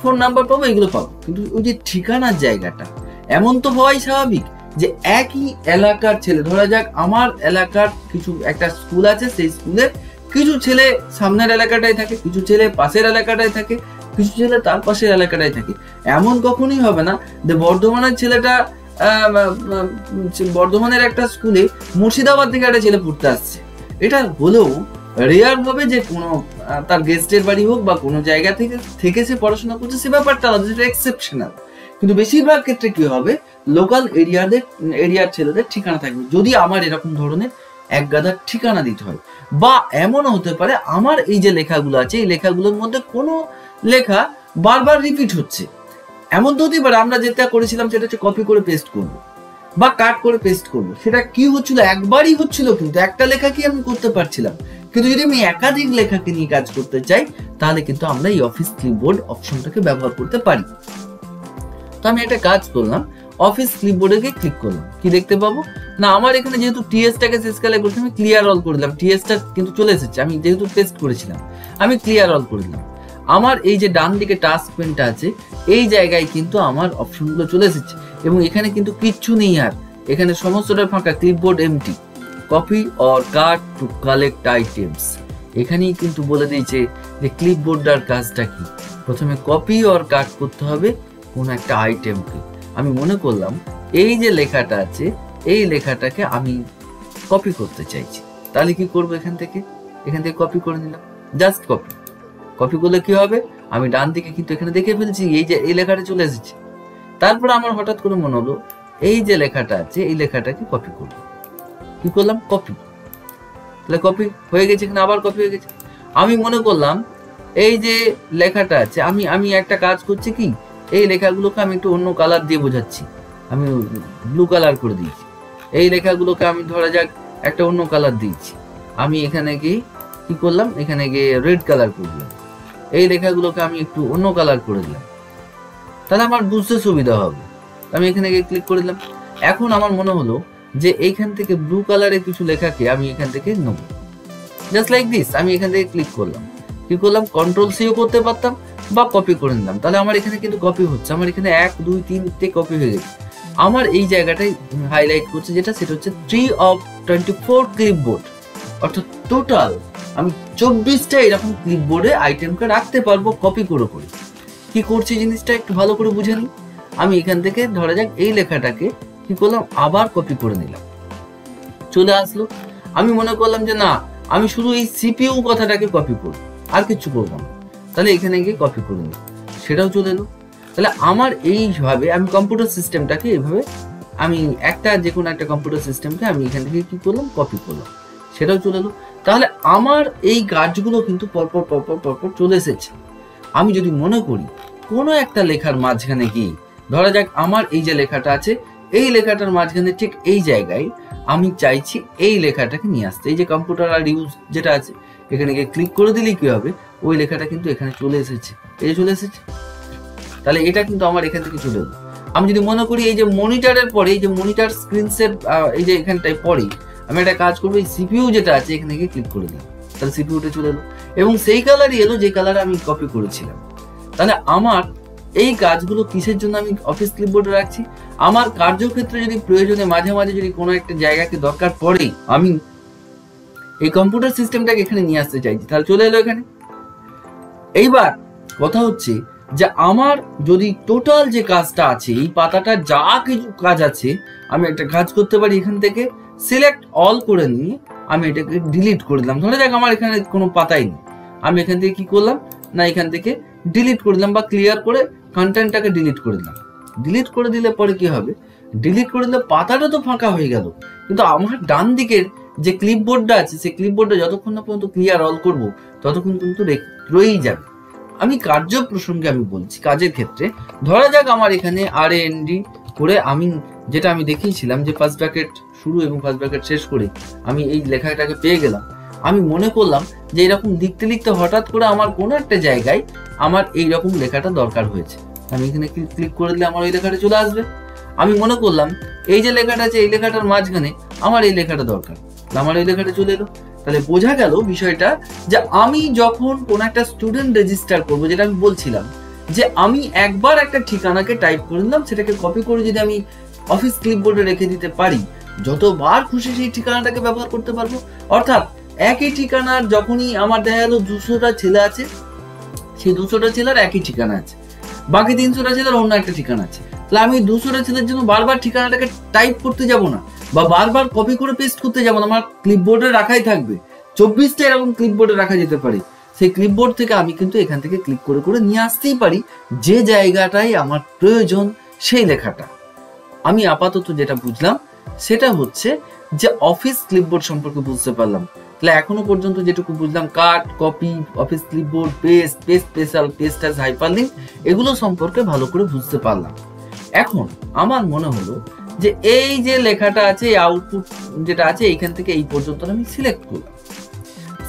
ফোন নাম্বার পাবো, এগুলো পাবো। কিন্তু ওই যে ঠিকানার জায়গাটা, এমন তো হওয়াই স্বাভাবিক যে একই এলাকার ছেলে, ধরা যাক আমার এলাকার কিছু একটা স্কুল আছে, সেই স্কুলের কিছু ছেলে সামনের এলাকাটায় থাকে, কিছু ছেলে পাশের এলাকাটায় থাকে, কিছু ছেলে তার পাশের এলাকাটায় থাকে। এমন কখনোই হবে না যে বর্ধমানের ছেলেটা বর্ধমানের একটা স্কুলে মুর্শিদাবাদ থেকে একটা ছেলে পড়তে আসছে। এটা হলেও রেয়ার হবে যে কোনো তার গেস্টের বাড়ি হোক বা কোনো জায়গা থেকে সে পড়াশোনা করছে, সে ব্যাপারটা আলাদা, সেটা এক্সেপশনাল। কিন্তু বেশিরভাগ ক্ষেত্রে কি হবে, লোকাল এরিয়ার ছেলেদের ঠিকানা থাকবে। যদি আমার এরকম ধরনের এক গাদার ঠিকানা দিতে হয়, বা এমনও হতে পারে আমার এই যে লেখাগুলো আছে, এই লেখাগুলোর মধ্যে কোনো লেখা বারবার রিপিট হচ্ছে। এমন তো হতেই পারে আমরা যেটা করেছিলাম সেটা হচ্ছে কপি করে পেস্ট করব বা কাট করে পেস্ট করব। সেটা কি হচ্ছিল? একবারই হচ্ছিল, কিন্তু একটা লেখা কি আমি করতে পারছিলাম। কিন্তু যদি আমি একাধিক লেখাকে নিয়ে কাজ করতে চাই তাহলে কিন্তু আমরা এই অফিস ক্লিপবোর্ড অপশনটাকে ব্যবহার করতে পারি। তো আমি একটা কাজ করলাম, অফিস ক্লিপবোর্ডে গিয়ে ক্লিক করলাম। কি দেখতে পাবো? না, আমার এখানে যেহেতু টিএসটাকে শেষকালে করছি, আমি ক্লিয়ার অল করে দিলাম। টিএসটা কিন্তু চলে এসেছে, আমি যেহেতু পেস্ট করেছিলাম আমি ক্লিয়ার অল করে দিলাম। আমার এই যে ডান দিকে টাস্ক পেনটা আছে, এই জায়গায় কিন্তু আমার অপশনগুলো চলে এসেছে এবং এখানে কিন্তু কিচ্ছু নেই আর, এখানে সমস্তটা ফাঁকা, clipboard empty. Copy or cut to collect items, এখানেই কিন্তু বলে দিয়েছে যে ক্লিপবোর্ডটার কাজটা কি। প্রথমে কপি অর কাট করতে হবে কোনো একটা আইটেমকে। আমি মনে করলাম এই যে লেখাটা আছে, এই লেখাটাকে আমি কপি করতে চাইছি, তাহলে কি করবো? এখান থেকে কপি করে নিলাম, জাস্ট কপি করলে কি হবে, আমি ডান দিকে কিন্তু এখানে দেখে ফেলছি এই যে এই লেখাটা চলে এসেছে। তারপর আমার হঠাৎ করে মনে হলো এই যে লেখাটা আছে, এই লেখাটাকে কপি করবো। কি করলাম? কপি। তাহলে কপি হয়ে গেছে, এখানে আবার কপি হয়ে গেছে। আমি মনে করলাম এই যে লেখাটা আছে, আমি একটা কাজ করছি কি, এই লেখাগুলোকে আমি একটু অন্য কালার দিয়ে বোঝাচ্ছি, আমি ব্লু কালার করে দিয়েছি। এই লেখাগুলোকে আমি ধরা যাক একটা অন্য কালার দিয়েছি, আমি এখানে গিয়ে কি করলাম, এখানে গিয়ে রেড কালার করে দিলাম। এই লেখাগুলোকে আমি একটু অন্য কালার করে দিলাম, তাহলে আমার বুঝতে সুবিধা হবে। আমি এখানে গিয়ে ক্লিক করে দিলাম। এখন আমার মনে হলো যে এইখান থেকে ব্লু কালারের কিছু লেখাকে আমি এখান থেকে নেব, জাস্ট লাইক দিস। আমি এখান থেকে ক্লিক করলাম, কন্ট্রোল সিও করতে পারতাম বা কপি করে নিলাম, তাহলে আমার এখানে কিন্তু কপি হচ্ছে। আমার এখানে 1, 2, 3 কপি হয়ে গেছে। আমার এই জায়গাটাই হাইলাইট করছে যেটা, সেটা হচ্ছে 3 of 24 ক্লিপবোর্ড, অর্থাৎ টোটাল আমি 24টা এরকম ক্লিপবোর্ডে আইটেমকে রাখতে পারবো কপি করে। কি করছি জিনিসটা একটু ভালো করে বুঝে নিই। আমি এখান থেকে ধরা যাক এই লেখাটাকে কি করলাম, আবার কপি করে নিলাম, চলে আসলো। আমি মনে করলাম যে না, আমি শুধু এই সিপিইউ কথাটাকে কপি করব, আর কিছু করবো না। তাহলে এখানে গিয়ে কপি করে নিই, সেটাও চলে এলো। তাহলে আমার এইভাবে আমি কম্পিউটার সিস্টেমটাকে এইভাবে আমি যে কোনো একটা কম্পিউটার সিস্টেমকে আমি এখান থেকে কি করলাম, কপি করলাম, সেটাও চলে এলো। তাহলে আমার এই কাজগুলো কিন্তু পরপর চলে এসেছে। আমি যদি মনে করি কোনো একটা লেখার মাঝখানে গিয়ে, ধরা যাক আমার এই যে লেখাটা আছে, এই লেখাটার মাঝখানে ঠিক এই জায়গায় আমি চাইছি এই লেখাটাকে নিয়ে আসতে, এই যে কম্পিউটার আর ইউজ যেটা আছে, এখানে গিয়ে ক্লিক করে দিলেই কি হবে, ওই লেখাটা কিন্তু এখানে চলে এসেছে, এই চলে এসেছে। তাহলে এটা কিন্তু আমার এখান থেকে চলে এলো। আমি যদি মনে করি এই যে মনিটরের পরে, এই যে মনিটর স্ক্রিনসের এই যে এখানটায় পরে আমি একটা কাজ করবো, এই সিপিইউ যেটা আছে এখানে গিয়ে ক্লিক করে দিই, তাহলে সিপিইউটা চলে এলো এবং সেই কালারই এলো যে কালার আমি কপি করেছিলাম। তাহলে আমার এই কাজগুলো কিসের জন্য আমি অফিস ক্লিপবোর্ডে রাখছি? আমার কার্যক্ষেত্রে যদি প্রয়োজনে মাঝে মাঝে যদি কোনো একটা জায়গাকে দরকার পড়ে, আমি এই কম্পিউটার সিস্টেমটাকে এখানে নিয়ে আসতে চাইছি, তাহলে চলে এলো এখানে। এইবার কথা হচ্ছে যে আমার যদি টোটাল যে কাজটা আছে, এই পাতাটা যা কিছু কাজ আছে, আমি একটা কাজ করতে পারি এখান থেকে, সিলেক্ট অল করে নিয়ে আমি এটাকে ডিলিট করে দিলাম। ধরে যাক আমার এখানে কোনো পাতাই নেই, আমি এখান থেকে কি করলাম না এখান থেকে ডিলিট করে দিলাম বা ক্লিয়ার করে কন্টেন্টটাকে ডিলিট করে দিলাম। ডিলিট করে দিলে পরে কি হবে, ডিলিট করে দিলে পাতাটা তো ফাঁকা হয়ে গেল, কিন্তু আমার ডান দিকের যে ক্লিপবোর্ডটা আছে সেই ক্লিপবোর্ডটা যতক্ষণ না পর্যন্ত ক্লিয়ার অল করব ততক্ষণ কিন্তু রয়েই যাবে। আমি কার্য প্রসঙ্গে আমি বলছি, কাজের ক্ষেত্রে ধরা যাক আমার এখানে RAND করে আমি যেটা আমি দেখিয়েছিলাম যে ফার্স্ট ব্র্যাকেট শুরু এবং ফার্স্ট ব্র্যাকেট শেষ করে আমি এই লেখাটাকে পেয়ে গেলাম। আমি মনে করলাম যে এরকম লিখতে লিখতে হঠাৎ করে আমার কোনো একটা জায়গায় আমার এইরকম লেখাটা দরকার হয়েছে, আমি এখানে ক্লিক করে দিলে আমার ওই লেখাটা চলে আসবে। আমি মনে করলাম এই যে লেখাটা আছে এই লেখাটার মাঝখানে আমার এই লেখাটা দরকার, আমার এই লেখাটা চলে এলো। তাহলে বোঝা গেল বিষয়টা যে আমি যখন কোন একটা স্টুডেন্ট রেজিস্টার করবো, যেটা আমি বলছিলাম যে আমি একবার একটা ঠিকানাকে টাইপ করে নিলাম, সেটাকে কপি করে যদি আমি অফিস ক্লিপবোর্ডে রেখে দিতে পারি, যতবার খুশি সেই ঠিকানাটাকে ব্যবহার করতে পারবো। অর্থাৎ একই ঠিকানার যখনই আমার দেখা গেল 200টা ছেলে আছে, সেই 200টা ছেলের একই ঠিকানা আছে, বাকি 300টা ছেলের অন্য একটা ঠিকানা আছে। তাহলে আমি 200টা ছেলের জন্য বারবার ঠিকানাটাকে টাইপ করতে যাব না বা বারবার কপি করে পেস্ট করতে যাব না, আমার ক্লিপবোর্ডে রাখাই থাকবে। 24টা এরকম ক্লিপবোর্ডে রাখা যেতে পারে, সেই ক্লিপবোর্ড থেকে আমি কিন্তু এখান থেকে ক্লিক করে করে নিয়ে আসতেই পারি যে জায়গাটায় আমার প্রয়োজন সেই লেখাটা। আমি আপাতত যেটা বুঝলাম সেটা হচ্ছে যে অফিস ক্লিপবোর্ড সম্পর্কে বুঝতে পারলাম। তাহলে এখনো পর্যন্ত যেটুকু বুঝলাম, cut, copy, office clipboard, paste, paste special, paste as hyperlink, এগুলো সম্পর্কে ভালো করে বুঝতে পারলাম। এখন আমার মনে হলো যে এই যে লেখাটা আছে, এই আউটপুট যেটা আছে এইখান থেকে এই পর্যন্ত আমি সিলেক্ট করলাম।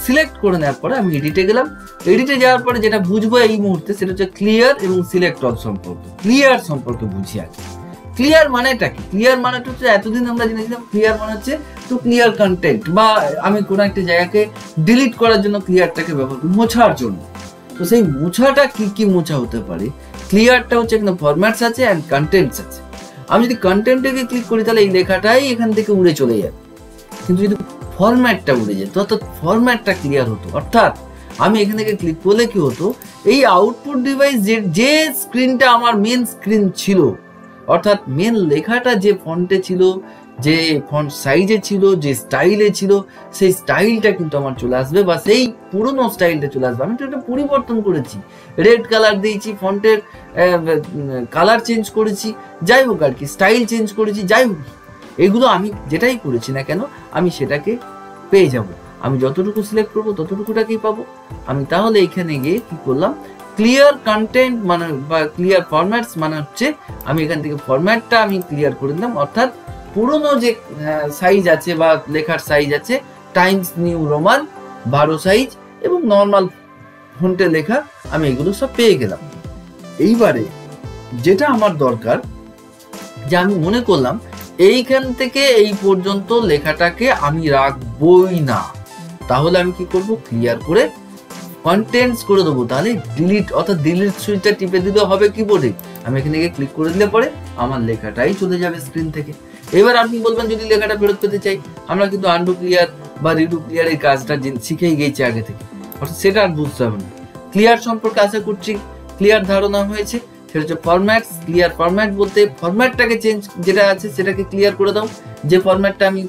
সিলেক্ট করে নেওয়ার পরে আমি এডিটে গেলাম। এডিটে যাওয়ার পরে যেটা বুঝবো এই মুহূর্তে সেটা হচ্ছে ক্লিয়ার এবং সিলেক্ট অল সম্পর্কে। ক্লিয়ার সম্পর্কে বুঝি আগে। ক্লিয়ার মানেটা কি? ক্লিয়ার মানেটা হচ্ছে এতদিন আমরা জেনেছিলাম ক্লিয়ার মানে হচ্ছে টু ক্লিয়ার কন্টেন্ট, বা আমি কোনো একটা জায়গাকে ডিলিট করার জন্য ক্লিয়ারটাকে ব্যবহার করি, মোছার জন্য। তো সেই মোছাটা কি কি মোছা হতে পারে? ক্লিয়ারটা হচ্ছে এখানে ফরম্যাটস আছে অ্যান্ড কন্টেন্টস আছে। আমি যদি কন্টেন্টটাকে ক্লিক করি তাহলে এই লেখাটাই এখান থেকে উড়ে চলে যাবে, কিন্তু যদি ফরম্যাটটা উড়ে যেত অর্থাৎ ফরম্যাটটা ক্লিয়ার হতো, অর্থাৎ আমি এখান থেকে ক্লিক করলে কি হতো, এই আউটপুট ডিভাইস যে স্ক্রিনটা আমার মেন স্ক্রিন ছিল, অর্থাৎ মেন লেখাটা যে ফন্টে ছিল, যে ফন্ট সাইজে ছিল, যে স্টাইলে ছিল, সেই স্টাইলটা কিন্তু আমার চলে আসবে, বা সেই পুরনো স্টাইলটা চলে আসবে। আমি তো এটা পরিবর্তন করেছি, রেড কালার দিয়েছি, ফন্টের কালার চেঞ্জ করেছি, যাই হোক আর কি, স্টাইল চেঞ্জ করেছি, যাই হোক এগুলো আমি যেটাই করেছি না কেন আমি সেটাকে পেয়ে যাব। আমি যতটুকু সিলেক্ট করবো ততটুকুটাকেই পাবো। আমি তাহলে এখানে গিয়ে কি করলাম, ক্লিয়ার কন্টেন্ট মানে বা ক্লিয়ার ফরম্যাটস মানে হচ্ছে আমি এখান থেকে ফরম্যাটটা আমি ক্লিয়ার করে দিলাম, অর্থাৎ পুরনো যে সাইজ আছে বা লেখার সাইজ আছে টাইমস নিউ রোমান 12 সাইজ এবং নর্মাল ফন্টে লেখা, আমি এগুলো সব পেয়ে গেলাম। এইবারে যেটা আমার দরকার, যে আমি মনে করলাম এইখান থেকে এই পর্যন্ত লেখাটাকে আমি রাখবই না, তাহলে আমি কি করব, ক্লিয়ার করে কন্টেন্টস করে দেবো। তাহলে ডিলিট অর্থাৎ ডিলিট সুইচটা টিপে দিলে হবে কিবোর্ডে, আমি এখানে গিয়ে ক্লিক করে দিলে পরে আমার লেখাটাই চলে যাবে স্ক্রিন থেকে। এবার আপনি বলবেন যদি লেখাটা ফেরত পেতে চাই, আমরা কিন্তু আনডু ক্লিয়ার বা রিডু ক্লিয়ার এই কাজটা শিখেই গেছি আগে থেকে, অর্থাৎ সেটা আর বুঝতে হবে না। ক্লিয়ার সম্পর্কে আশা করছি ক্লিয়ার ধারণা হয়েছে। সেটা হচ্ছে ফরম্যাটস। ক্লিয়ার ফরম্যাট বলতে ফরম্যাটটাকে চেঞ্জ যেটা আছে সেটাকে ক্লিয়ার করে দাও, যে ফরম্যাটটা আমি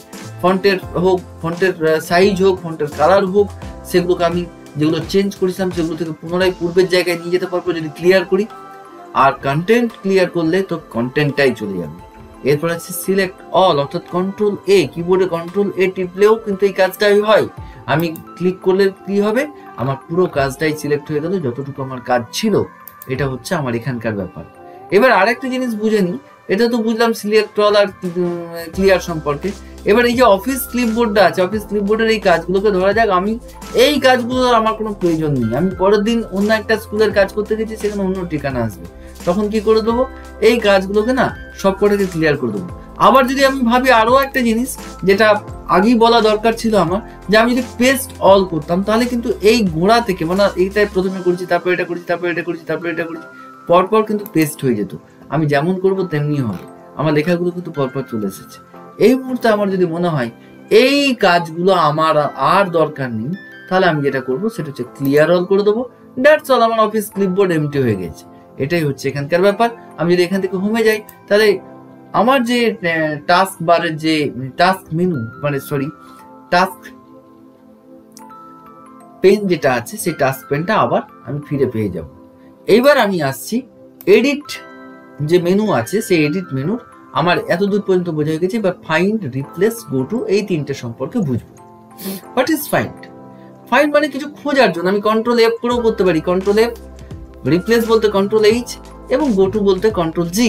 ফন্টের হোক, ফন্টের সাইজ হোক, ফন্টের কালার হোক, সেগুলোকে আমি যেগুলো চেঞ্জ করেছিলাম সেগুলো থেকে পুনরায় পূর্বের জায়গায় নিয়ে যেতে পারবো যদি ক্লিয়ার করি। আর কন্টেন্ট ক্লিয়ার করলে তো কন্টেন্টটাই চলে যাবে। এরপর আছে সিলেক্ট অল, অর্থাৎ কন্ট্রোল এ, কিবোর্ডে কন্ট্রোল এ টিপলেও কিন্তু এই কাজটাই হয়। আমি ক্লিক করলে কি হবে, আমার পুরো কাজটাই সিলেক্ট হয়ে গেল, যতটুকু আমার কাজ ছিল। এটা হচ্ছে আমার এখানকার ব্যাপার। এবার আরেকটা জিনিস বুঝে নিই, এটা তো বুঝলাম সিলেক্ট অল আর ক্লিয়ার সম্পর্কে। এবার এই যে অফিস ক্লিপবোর্ডটা আছে, অফিস ক্লিপবোর্ডের এই কাজগুলোকে ধরা যাক আমি এই কাজগুলো আমার কোনো প্রয়োজন নেই, আমি পরের দিন অন্য একটা স্কুলের কাজ করতে গেছি, সেখানে অন্য ঠিকানা আসবে, তখন কি করে দেবো, এই কাজগুলোকে না সব কটাকে ক্লিয়ার করে দেবো। আবার যদি আমি ভাবি আরো একটা জিনিস যেটা আগেই বলা দরকার ছিল আমার, যে আমি যদি পেস্ট অল করতাম তাহলে কিন্তু এই গোড়া থেকে মানে এইটাই প্রথমে করেছি, তারপর এটা করেছি, তারপর এটা করেছি, তারপর এটা করেছি, পরপর কিন্তু পেস্ট হয়ে যেত। আমি যেমন করবো তেমনি হবে, আমার লেখাগুলো কিন্তু পরপর চলে এসেছে। এই মুহূর্তে আমার যদি মনে হয় এই কাজগুলো আমার আর দরকার নেই, তাহলে আমি যেটা করবো সেটা হচ্ছে ক্লিয়ার অল করে দেবো। দ্যাটস অল, আমার অফিস ক্লিপবোর্ড এমটি হয়ে গেছে। এটাই হচ্ছে এখানকার ব্যাপার। আমি যদি এখান থেকে হোমে যাই তাহলে আমার যে টাস্ক বারের যে টাস্ক মেনু টাস্ক পেন যেটা আছে সেই টাস্ক পেনটা আবার আমি ফিরে পেয়ে যাব। এইবার আমি আসছি এডিট যে মেনু আছে, সেই এডিট মেনুর আমার এতদূর পর্যন্ত বোঝা হয়ে গেছে। এবার ফাইন্ড, রিপ্লেস, গো টু এই তিনটে সম্পর্কে বুঝবো। What is find? ফাইন্ড মানে কিছু খোঁজার জন্য। আমি কন্ট্রোল এফ করেও করতে পারি, কন্ট্রোল এফ, রিপ্লেস বলতে কন্ট্রোল এইচ এবং গো টু বলতে কন্ট্রোল জি।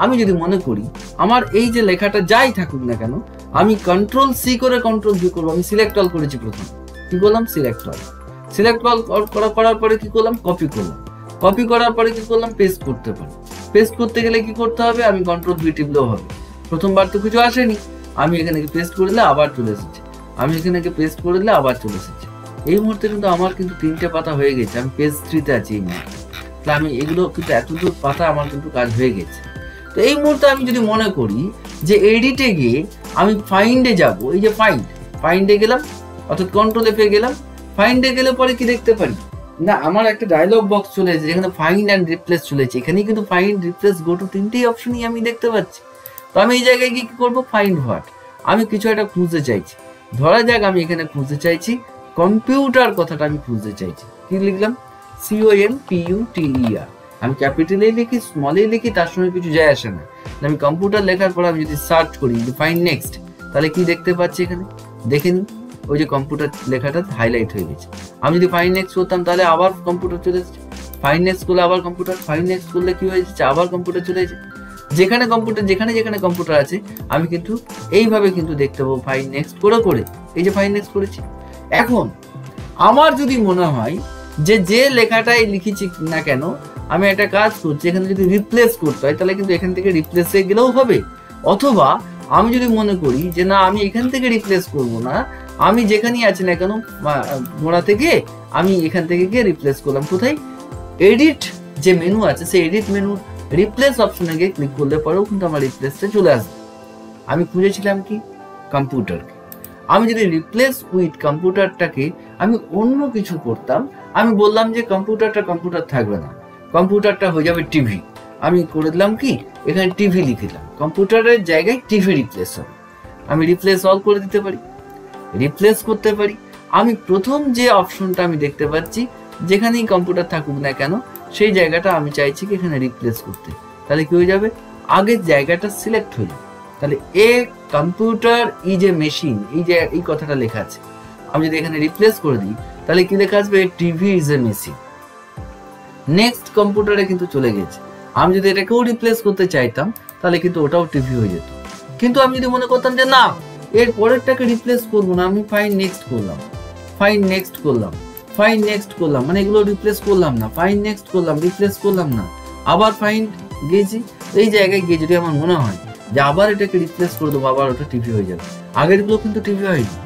আমি যদি মনে করি আমার এই যে লেখাটা যাই থাকুক না কেন, আমি কন্ট্রোল সি করে কন্ট্রোল ভি করবো। আমি সিলেক্ট অল করেছি, প্রথম কি করলাম? Select all. সিলেক্ট অল করার পরে কি করলাম? কপি করলাম। কপি করার পরে কি করলাম? পেস্ট করতে পারি। পেস্ট করতে গেলে কি করতে হবে? আমি কন্ট্রোল ভি টিপলেও হবে। প্রথমবার তো কিছু আসেনি, আমি এখানে পেস্ট করে দিলে আবার চলে এসেছে। আমি এখানে পেস্ট করে দিলে আবার চলে এসেছে। এই মুহূর্তে কিন্তু আমার কিন্তু 3টে পাতা হয়ে গেছে। আমি পেজ 3-তে আছি এই মুহূর্তে। তাহলে আমি এগুলো কিন্তু এতদূর পাতা আমার কিন্তু কাজ হয়ে গেছে। তো এই মুহূর্তে আমি যদি মনে করি যে এডিটে গিয়ে আমি ফাইন্ডে যাব, এই যে ফাইন্ডে গেলাম, অর্থাৎ কন্ট্রোল এফে গেলাম। ফাইন্ডে গেলে পরে কি দেখতে পারি না, আমার একটা ডায়লগ বক্স চলে এসেছে যেখানে ফাইন্ড অ্যান্ড রিপ্লেস চলেছে। এখানেই কিন্তু ফাইন্ড, রিপ্লেস, গো টু তিনটেই অপশনই আমি দেখতে পাচ্ছি। তো আমি এই জায়গায় গিয়ে কি করবো? Find what. আমি কিছু একটা খুঁজতে চাইছি। ধরা যাক আমি এখানে খুঁজতে চাইছি কম্পিউটার, কথাটা আমি খুঁজতে চাইছি। কি লিখলাম? COMPUTER। আমি ক্যাপিটালে লিখি, স্মলে লিখি, তার সঙ্গে কিছু যায় আসে না। আমি কম্পিউটার লেখার পর আমি যদি সার্চ করি, ফাইন্ড নেক্সট, তাহলে কি দেখতে পাচ্ছি এখানে? দেখে নিন, ওই যে কম্পিউটার লেখাটা হাইলাইট হয়ে গেছে। আমি যদি ফাইন্ড নেক্সট করতাম তাহলে আবার কম্পিউটার চলে এসেছে। ফাইন্ড নেক্সট করলে আবার কম্পিউটার, ফাইন্ড নেক্সট করলে কি হয়ে যাচ্ছে? আবার কম্পিউটার চলে এসেছে। যেখানে কম্পিউটার আছে আমি কিন্তু এইভাবে কিন্তু দেখতে পাবো ফাইন্ড নেক্সট করে এই যে ফাইন্ড নেক্সট করেছি। এখন আমার যদি মনে হয় যে লেখাটাই লিখেছি না কেন আমি একটা কাজ করছি, এখানে যদি রিপ্লেস করতে হয় তাহলে কিন্তু এখান থেকে রিপ্লেসে গেলেও হবে। অথবা আমি যদি মনে করি যে না, আমি এখান থেকে রিপ্লেস করব না, আমি যেখানেই আছি না কেন মোড়া থেকে আমি এখান থেকে গিয়ে রিপ্লেস করলাম। কোথায়? এডিট যে মেনু আছে সেই এডিট মেনু রিপ্লেস অপশনে গিয়ে ক্লিক করলে পরেও কিন্তু আমার রিপ্লেসটা চলে আসবে। আমি খুঁজেছিলাম কি? কম্পিউটারকে। আমি যদি রিপ্লেস উইথ কম্পিউটারটাকে আমি অন্য কিছু করতাম, আমি বললাম যে কম্পিউটার থাকবে না, কম্পিউটারটা হয়ে যাবে টিভি। আমি করে দিলাম কি? এখানে টিভি লিখে দিলাম, কম্পিউটারের জায়গায় টিভি রিপ্লেস হবে। আমি রিপ্লেস অল করে দিতে পারি, রিপ্লেস করতে পারি। আমি প্রথম যে অপশনটা আমি দেখতে পাচ্ছি, যেখানেই কম্পিউটার থাকুক না কেন সেই জায়গাটা আমি চাইছি কি এখানে রিপ্লেস করতে। তাহলে কি হয়ে যাবে? আগের জায়গাটা সিলেক্ট হয়ে যাবে। তাহলে a computer is a machine, এই যে এই কথাটা লেখা আছে, আমি যদি এখানে রিপ্লেস করে দিই তাহলে কি লেখা আসবে? TV is a machine. Next কম্পিউটারে কিন্তু চলে গেছে। আমি যদি এটাকেও রিপ্লেস করতে চাইতাম তাহলে কিন্তু ওটাও টিভি হয়ে যেত। কিন্তু আমি যদি মনে করতাম যে না, এর পরেরটাকে রিপ্লেস করবো না, আমি ফাইন্ড নেক্সট করলাম, মানে এগুলো রিপ্লেস করলাম না, ফাইন্ড নেক্সট করলাম, রিপ্লেস করলাম না, আবার ফাইন্ড গেছি। এই জায়গায় গিয়ে যদি আমার মনে হয় যে আবার এটাকে রিপ্লেস করে দেবো, আবার ওটা টিভি হয়ে যাবে। আগেরগুলো কিন্তু টিভি হয়নি।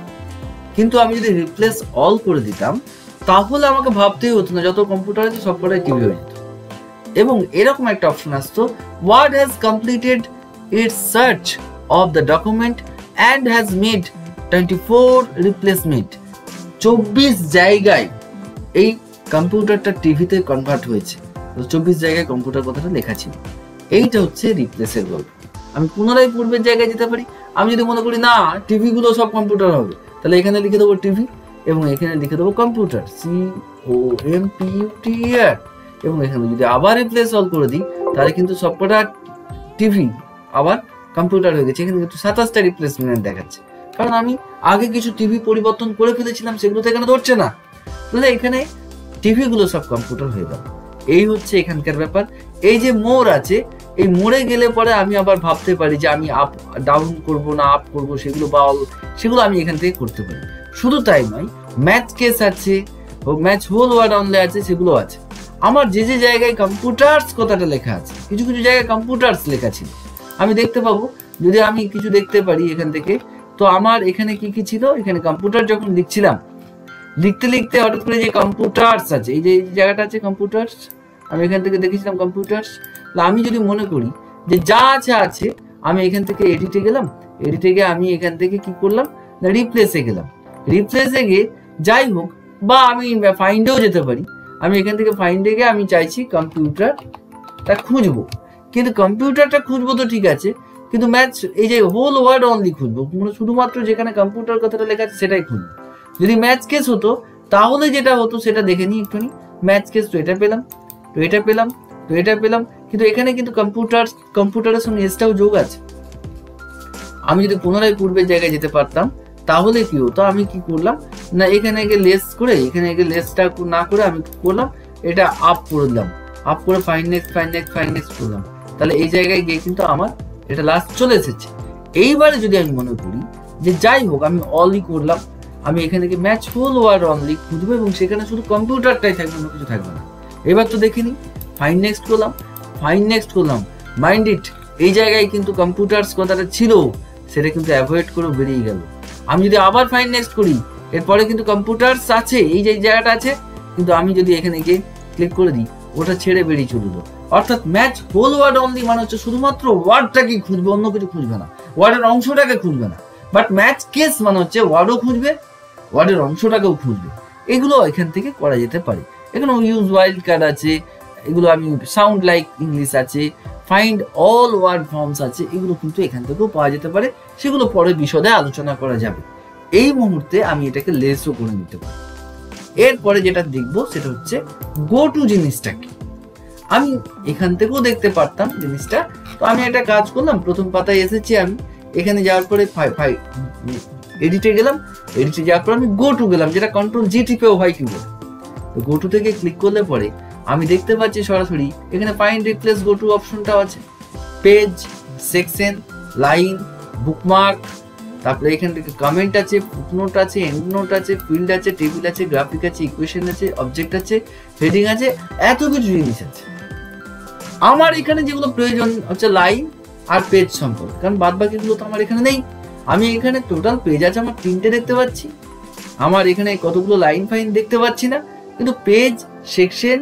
কিন্তু আমি যদি রিপ্লেস অল করে দিতাম তাহলে আমাকে ভাবতেই হতো না, যত কম্পিউটার আছে সব কটাই টিভি হয়ে যেত। এবং এরকম একটা অপশন আসতো, word has completed its search of the document and has made 24 replacement. 24 জায়গায় এই কম্পিউটারটা টিভিতে কনভার্ট হয়েছে। 24 জায়গায় কম্পিউটার কথাটা লেখা ছিল। এইটা হচ্ছে রিপ্লেসের গল্প। আমি পুনরায় পূর্বের জায়গায় যেতে পারি। আমি যদি মনে করি না, টিভি গুলো সব কম্পিউটার হবে, তাহলে এখানে লিখে দেবো টিভি এবং এখানে লিখে দেবো কম্পিউটার, COMPUTER। এবং এখানে যদি আবার রিপ্লেস অল করে দিই তাহলে কিন্তু সবকটা টিভি আবার কম্পিউটার হয়ে গেছে। এখানে কিন্তু 27টা রিপ্লেসমেন্ট দেখাচ্ছে, কারণ আমি আগে কিছু টিভি পরিবর্তন করে ফেলেছিলাম, সেগুলো তো এখানে ধরছে না। তাহলে এখানে টিভি গুলো সব কম্পিউটার হয়ে গেল। এই হচ্ছে এখানকার ব্যাপার। এই যে মোড় আছে, এই মোড়ে গেলে পরে আমি আবার ভাবতে পারি যে আমি আপ ডাউন করব না আপ করব, সেগুলো আমি এখান থেকে করতে পারি। শুধু তাই নয়, ম্যাচ কেস আছে, ম্যাচ হোল ওয়ার্ড অনলি আছে, সেগুলো আছে। আমার যে জায়গায় কম্পিউটার্স কথাটা লেখা আছে, কিছু জায়গায় কম্পিউটার্স লেখা ছিল, আমি দেখতে পাবো। যদি আমি কিছু দেখতে পারি এখান থেকে, তো আমার এখানে কি ছিল, এখানে কম্পিউটার যখন লিখছিলাম, লিখতে হঠাৎ করে যে কম্পিউটার্স আছে, এই যে জায়গাটা আছে কম্পিউটার্স, আমি এখান থেকে দেখেছিলাম কম্পিউটার্স। আমি যদি মনে করি যে যা আছে আমি এখান থেকে এডিটে গেলাম, এডিটে গিয়ে আমি এখান থেকে কি করলাম না, রিপ্লেসে গেলাম। রিপ্লেসে গিয়ে যাই হোক, বা আমি ফাইন্ডেও যেতে পারি। আমি এখান থেকে ফাইন্ডে গিয়ে আমি চাইছি কম্পিউটারটা খুঁজবো। কিন্তু কম্পিউটারটা খুঁজবো তো ঠিক আছে, কিন্তু ম্যাচ এই যে হোল ওয়ার্ড অনলি খুঁজবো, শুধুমাত্র যেখানে কম্পিউটার কথাটা লেখা আছে সেটাই খুঁজবো। যদি ম্যাচ কেস হতো তাহলে যেটা হতো সেটা দেখে নিই একটুখানি। ম্যাচ কেস তো এটা পেলাম, তো এটা পেলাম, তো এটা পেলাম, কিন্তু এখানে কিন্তু কম্পিউটারের সঙ্গে এসটাও যোগ আছে। আমি যদি পুনরায় পূর্বের জায়গায় যেতে পারতাম তাহলে কি হতো, আমি কি করলাম না এখানে গিয়ে লেস করে, এখানে গিয়ে লেসটা না করে আমি কি করলাম, এটা আপ করে দিলাম, আপ করে ফাইন নেক্সট করলাম। তাহলে এই জায়গায় গিয়ে কিন্তু আমার এটা লাস্ট চলে এসেছে। এইবারে যদি আমি মনে করি যে যাই হোক আমি অনলি করলাম, আমি এখানে গিয়ে ম্যাচ হোল ওয়ার্ড অনলি খুঁজবো এবং সেখানে শুধু কম্পিউটারটাই থাকবে, অন্য কিছু থাকবে না। এবার তো দেখিনি, ফাইন নেক্সট করলাম, মাইন্ড ইট এই জায়গায় কিন্তু কম্পিউটারস কথাটা ছিল সেটা কিন্তু অ্যাভয়েড করে বেরিয়ে গেল। আমি যদি আবার ফাইন নেক্সট করি এরপরে কিন্তু কম্পিউটারস আছে, এই যে জায়গাটা আছে, কিন্তু আমি যদি এখানে গিয়ে ক্লিক করে দিই ওটা ছেড়ে বেরিয়ে চলে যাবো। অর্থাৎ ম্যাচ হোল ওয়ার্ড অনলি মানে হচ্ছে শুধুমাত্র ওয়ার্ডটাকে খুঁজবে, অন্য কিছু খুঁজবে না, ওয়ার্ডের অংশটাকে খুঁজবে না। বাট ম্যাচ কেস মানে হচ্ছে ওয়ার্ডও খুঁজবে, ওয়ার্ডের অংশটাকেও খুঁজবে। এগুলো এখান থেকে করা যেতে পারে। এখানে ইউজ ওয়াইল্ড কার্ড আছে, এগুলো আমি সাউন্ড লাইক ইংলিশ আছে, ফাইন্ড অল ওয়ার্ড ফর্মস আছে, এগুলো কিন্তু এখান থেকেও পাওয়া যেতে পারে। সেগুলো পরে বিশদে আলোচনা করা যাবে। এই মুহূর্তে আমি এটাকে লেসও করে নিতে পারি। এরপরে যেটা দেখবো সেটা হচ্ছে গো টু জিনিসটা কি। আমি এখান থেকেও দেখতে পারতাম জিনিসটা। তো আমি একটা কাজ করলাম, প্রথম পাতায় এসেছি আমি, এখানে যাওয়ার পরে এডিটে গেলাম, এডিটে যাওয়ার পর আমি গো টু গেলাম, যেটা কন্ট্রোল জি টিপেও হয় কি বলে। তো গো টু থেকে ক্লিক করলে পরে আমি দেখতে পাচ্ছি সরাসরি এখানে ফাইন্ড রিপ্লেস গো টু অপশনটাও আছে। পেজ, সেকশন, লাইন, বুকমার্ক, তারপরে এখান থেকে কমেন্ট আছে, ফুটনোট আছে, এন্ড নোট আছে, ফিল্ড আছে, টেবিল আছে, গ্রাফিক আছে, ইকুয়েশন আছে, অবজেক্ট আছে, হেডিং আছে, এত কিছু জিনিস আছে। আমার এখানে যেগুলো প্রয়োজন হচ্ছে লাইন আর পেজ সম্পর্কে, কারণ বাদ বাকিগুলো তো আমার এখানে নেই। আমি এখানে টোটাল পেজ আছে আমার 3টে দেখতে পাচ্ছি, আমার এখানে কতগুলো লাইন ফাইন দেখতে পাচ্ছি না, কিন্তু page, section,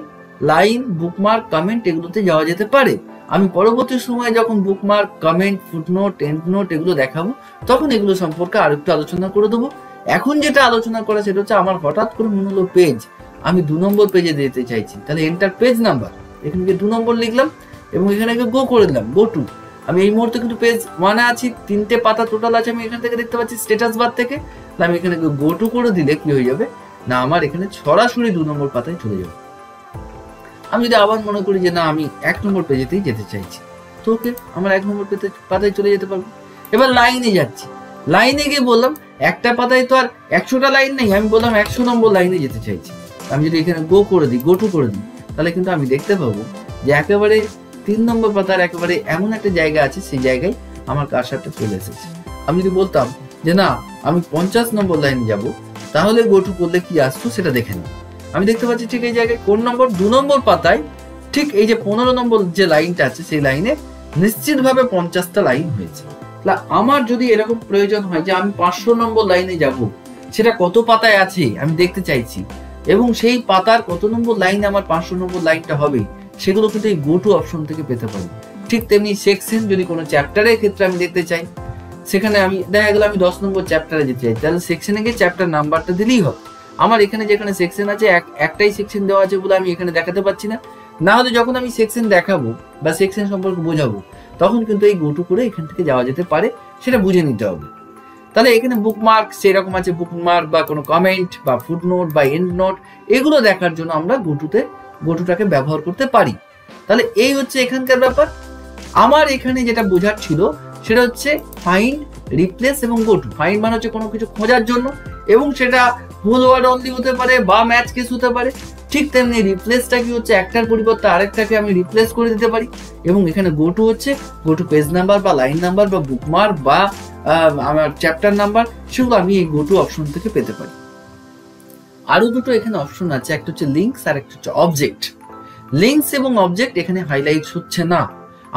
line, bookmark, comment এগুলোতে যাওয়া যেতে পারে। আমি পরবর্তী সময়ে যখন bookmark, comment, footnote, endnote এগুলো দেখাবো তখন এগুলো সম্পর্কে আর একটু আলোচনা করে দেবো। এখন যেটা আলোচনা করা সেটা হচ্ছে আমার হঠাৎ করে মনে হলো পেজ, আমি 2 নম্বর পেজে দিতে চাইছি, তাহলে এন্টার পেজ নাম্বার, এখানে 2 নম্বর লিখলাম এবং এখানে গো করে দিলাম, গো টু। আমি এই মুহূর্তে কিন্তু পেজ 1-এ আছি, 3টে পাতা টোটাল আছে, আমি এখান থেকে দেখতে পাচ্ছি স্ট্যাটাস বার থেকে। তাহলে আমি এখানে গো টু করে দিলে কি হয়ে যাবে না, আমার এখানে সরাসরি 2 নম্বর পাতায় চলে যাবে। আমি যদি আবার মনে করি যে না আমি 1 নম্বর পেজেতেই যেতে চাইছি, তো ওকে আমার 1 নম্বর পাতায় চলে যেতে পারবো। এবার লাইনে যাচ্ছি, লাইনে গিয়ে বললাম একটা পাতায় তো আর 100টা লাইন নেই, আমি বললাম 100 নম্বর লাইনে যেতে চাইছি। আমি যদি এখানে গো করে দিই, গো টু করে দিই, তাহলে কিন্তু আমি দেখতে পাবো যে একেবারে 3 নম্বর পাতার একেবারে এমন একটা জায়গা আছে, সেই জায়গায় আমার কার্সারটা চলে এসেছে। আমি যদি বলতাম যে না আমি 50 নম্বর লাইনে যাব, তাহলে গো টু করলে কি আসতো সেটা দেখে নিই। আমি দেখতে পাচ্ছি ঠিক এই জায়গায় কোন নম্বর, 2 নম্বর পাতায় ঠিক এই যে 15 নম্বর যে লাইনটা আছে সেই লাইনে নিশ্চিতভাবে 50টা লাইন হয়েছে। তাহলে আমার যদি এরকম প্রয়োজন হয় যে আমি 500 নম্বর লাইনে যাব, সেটা কত পাতায় আছে আমি দেখতে চাইছি এবং সেই পাতার কত নম্বর লাইনে আমার 500 নম্বর লাইনটা হবে, সেগুলো কিন্তু এই গো টু অপশন থেকে পেতে পারি। ঠিক তেমনি সেকশন, যদি কোনো চ্যাপ্টারের ক্ষেত্রে আমি দেখতে চাই, সেখানে আমি দেখা গেল আমি 10 নম্বর চ্যাপ্টারে যেতে চাই, তাহলে সেকশনে গিয়ে চ্যাপ্টার নাম্বারটা দিলেই হবে। আমার এখানে যেখানে সেকশন আছে একটাই সেকশন দেওয়া আছে বলে আমি এখানে দেখাতে পাচ্ছি না, না হলে যখন আমি সেকশন দেখাবো বা সেকশন সম্পর্কে বোঝাবো তখন কিন্তু এই গো টু করে এখান থেকে যাওয়া যেতে পারে, সেটা বুঝে নিতে হবে। তাহলে এখানে বুকমার্ক সেরকম আছে, বুকমার্ক বা কোনো কমেন্ট বা ফুটনোট বা এন্ড নোট এগুলো দেখার জন্য আমরা গো টুটাকে ব্যবহার করতে পারি। তাহলে এই হচ্ছে এখানকার ব্যাপার। আমার এখানে যেটা বোঝার ছিল সেটা হচ্ছে ফাইন্ড, রিপ্লেস এবং গো টু। ফাইন্ড মানে হচ্ছে কোনো কিছু খোঁজার জন্য এবং সেটা হোল ওয়ার্ড অনলি হতে পারে বা ম্যাচ কেস হতে পারে। ঠিক তেমনি রিপ্লেসটা কি হচ্ছে একটার পরিবর্তে আরেকটাকে আমি রিপ্লেস করে দিতে পারি। এবং এখানে গো টু হচ্ছে গো টু পেজ নাম্বার বা লাইন নাম্বার বা বুকমার্ক বা আমার চ্যাপ্টার নাম্বার, সেগুলো আমি এই গো টু অপশন থেকে পেতে পারি। আরো দুটো এখানে অপশন আছে, একটা হচ্ছে লিঙ্কস আর একটা হচ্ছে অবজেক্ট। লিঙ্কস এবং অবজেক্ট এখানে হাইলাইটস হচ্ছে না,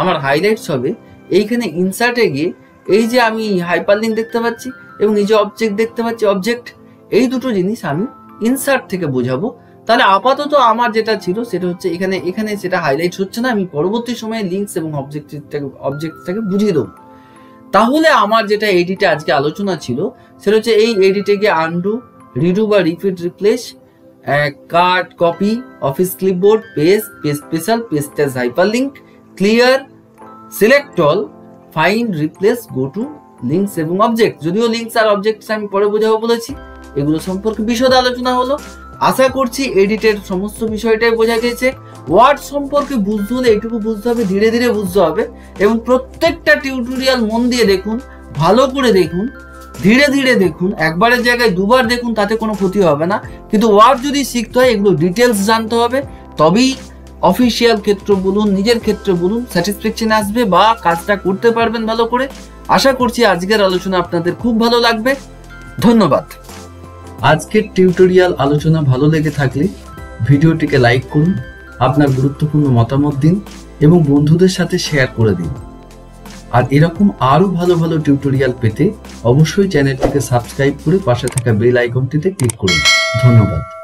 আমার হাইলাইটস হবে এইখানে ইনসার্টে গিয়ে এই যে আমি হাইপার লিঙ্ক দেখতে পাচ্ছি এবং এই যে অবজেক্ট দেখতে পাচ্ছি, অবজেক্ট, এই দুটো জিনিস আমি ইনসার্ট থেকে বোঝাবো। তাহলে আপাতত আমার যেটা ছিল সেটা হচ্ছে এখানে সেটা হাইলাইট হচ্ছে না, আমি পরবর্তী সময়ে লিঙ্কস এবং অবজেক্টটাকে বুঝিয়ে দেবো। তাহলে আমার যেটা এডিটে আজকে আলোচনা ছিল সেটা হচ্ছে এই এডিটে গিয়ে আনডু, রিডু বা repeat, replace, cut, copy, office clipboard, paste, paste special, paste as hyperlink, clear, select all, find, replace, go to, links এবং অবজেক্ট। যদিও লিঙ্কস আর অবজেক্টস আমি পরে বোঝাবো বলেছি, এগুলো সম্পর্কে বিশদ আলোচনা হলো। আশা করছি এডিটের সমস্ত বিষয়টাই বোঝা গেছে। ওয়ার্ড সম্পর্কে বুঝতে হলে এটুকু বুঝতে হবে, ধীরে ধীরে বুঝতে হবে এবং প্রত্যেকটা টিউটোরিয়াল মন দিয়ে দেখুন, ভালো করে দেখুন, ধীরে ধীরে দেখুন। একবারের জায়গায় দুবার দেখুন, তাতে কোনো ক্ষতি হবে না। কিন্তু ওয়ার্ড যদি শিখতে হয় এগুলো ডিটেলস জানতে হবে, তবেই অফিসিয়াল ক্ষেত্র বলুন, নিজের ক্ষেত্রে বলুন, স্যাটিসফ্যাকশন আসবে বা কাজটা করতে পারবেন ভালো করে। আশা করছি আজকের আলোচনা আপনাদের খুব ভালো লাগবে। ধন্যবাদ। আজকের টিউটোরিয়াল আলোচনা ভালো লেগে থাকলে ভিডিওটিকে লাইক করুন, আপনার গুরুত্বপূর্ণ মতামত দিন এবং বন্ধুদের সাথে শেয়ার করে দিন। আর এরকম আরো ভালো ভালো টিউটোরিয়াল পেতে অবশ্যই চ্যানেলটিকে সাবস্ক্রাইব করে পাশে থাকা বেল আইকনটিতে ক্লিক করুন। ধন্যবাদ।